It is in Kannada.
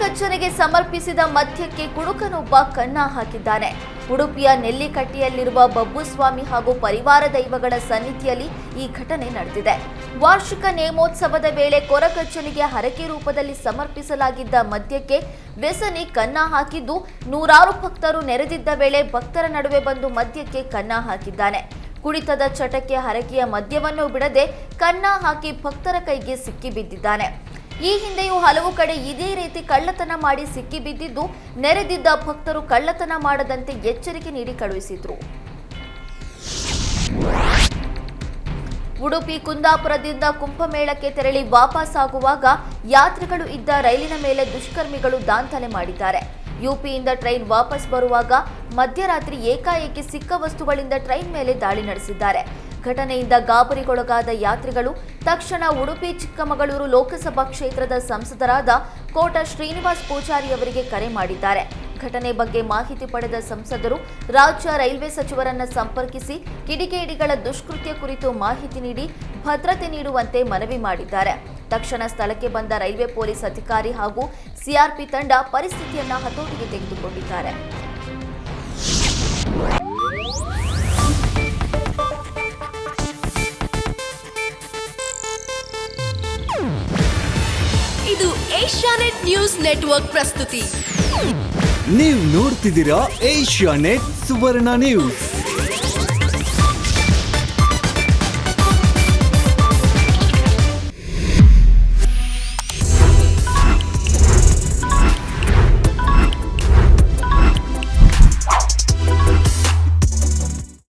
ಕೊರಗಜ್ಜನಿಗೆ ಸಮರ್ಪಿಸಿದ ಮದ್ಯಕ್ಕೆ ಕುಡುಕನೊಬ್ಬ ಕನ್ನ ಹಾಕಿದ್ದಾನೆ. ಉಡುಪಿಯ ನೆಲ್ಲಿಕಟ್ಟಿಯಲ್ಲಿರುವ ಬಬ್ಬುಸ್ವಾಮಿ ಹಾಗೂ ಪರಿವಾರ ದೈವಗಳ ಸನ್ನಿಧಿಯಲ್ಲಿ ಈ ಘಟನೆ ನಡೆದಿದೆ. ವಾರ್ಷಿಕ ನೇಮೋತ್ಸವದ ವೇಳೆ ಕೊರಗಜ್ಜನಿಗೆ ಹರಕೆ ರೂಪದಲ್ಲಿ ಸಮರ್ಪಿಸಲಾಗಿದ್ದ ಮದ್ಯಕ್ಕೆ ವ್ಯಸನಿ ಕನ್ನ ಹಾಕಿದ್ದು, ನೂರಾರು ಭಕ್ತರು ನೆರೆದಿದ್ದ ವೇಳೆ ಭಕ್ತರ ನಡುವೆ ಬಂದು ಮದ್ಯಕ್ಕೆ ಕನ್ನ ಹಾಕಿದ್ದಾನೆ. ಕುಡಿತದ ಚಟಕ್ಕೆ ಹರಕೆಯ ಮದ್ಯವನ್ನು ಬಿಡದೆ ಕನ್ನ ಹಾಕಿ ಭಕ್ತರ ಕೈಗೆ ಸಿಕ್ಕಿಬಿದ್ದಿದ್ದಾನೆ. ಈ ಹಿಂದೆಯೂ ಹಲವು ಕಡೆ ಇದೇ ರೀತಿ ಕಳ್ಳತನ ಮಾಡಿ ಸಿಕ್ಕಿಬಿದ್ದಿದ್ದು, ನೆರೆದಿದ್ದ ಭಕ್ತರು ಕಳ್ಳತನ ಮಾಡದಂತೆ ಎಚ್ಚರಿಕೆ ನೀಡಿ ಕಳುಹಿಸಿದ್ರು. ಉಡುಪಿ ಕುಂದಾಪುರದಿಂದ ಕುಂಭಮೇಳಕ್ಕೆ ತೆರಳಿ ವಾಪಸ್ಸಾಗುವಾಗ ಯಾತ್ರಿಗಳು ಇದ್ದ ರೈಲಿನ ಮೇಲೆ ದುಷ್ಕರ್ಮಿಗಳು ದಾಂಧಲೆ ಮಾಡಿದ್ದಾರೆ. ಯುಪಿಯಿಂದ ಟ್ರೈನ್ ವಾಪಸ್ ಬರುವಾಗ ಮಧ್ಯರಾತ್ರಿ ಏಕಾಏಕಿ ಸಿಕ್ಕ ವಸ್ತುಗಳಿಂದ ಟ್ರೈನ್ ಮೇಲೆ ದಾಳಿ ನಡೆಸಿದ್ದಾರೆ. ಘಟನೆಯಿಂದ ಗಾಬರಿಗೊಳಗಾದ ಯಾತ್ರಿಗಳು ತಕ್ಷಣ ಉಡುಪಿ ಚಿಕ್ಕಮಗಳೂರು ಲೋಕಸಭಾ ಕ್ಷೇತ್ರದ ಸಂಸದರಾದ ಕೋಟ ಶ್ರೀನಿವಾಸ್ ಪೂಜಾರಿ ಅವರಿಗೆ ಕರೆ ಮಾಡಿದ್ದಾರೆ. ಘಟನೆ ಬಗ್ಗೆ ಮಾಹಿತಿ ಪಡೆದ ಸಂಸದರು ರಾಜ್ಯ ರೈಲ್ವೆ ಸಚಿವರನ್ನ ಸಂಪರ್ಕಿಸಿ ಕಿಡಿಗೇಡಿಗಳ ದುಷ್ಕೃತ್ಯ ಕುರಿತು ಮಾಹಿತಿ ನೀಡಿ ಭದ್ರತೆ ನೀಡುವಂತೆ ಮನವಿ ಮಾಡಿದ್ದಾರೆ. ತಕ್ಷಣ ಸ್ಥಳಕ್ಕೆ ಬಂದ ರೈಲ್ವೆ ಪೊಲೀಸ್ ಅಧಿಕಾರಿ ಹಾಗೂ ಸಿಆರ್ಪಿ ತಂಡ ಪರಿಸ್ಥಿತಿಯನ್ನ ಹತೋಟಿಗೆ ತೆಗೆದುಕೊಂಡಿದ್ದಾರೆ. ಇದು ಏಷ್ಯಾನೆಟ್ ನ್ಯೂಸ್ ನೆಟ್ವರ್ಕ್ ಪ್ರಸ್ತುತಿ. ನೀವು ನೋಡ್ತಿದ್ದೀರಾ ಏಷ್ಯಾನೆಟ್ ಸುವರ್ಣ ನ್ಯೂಸ್.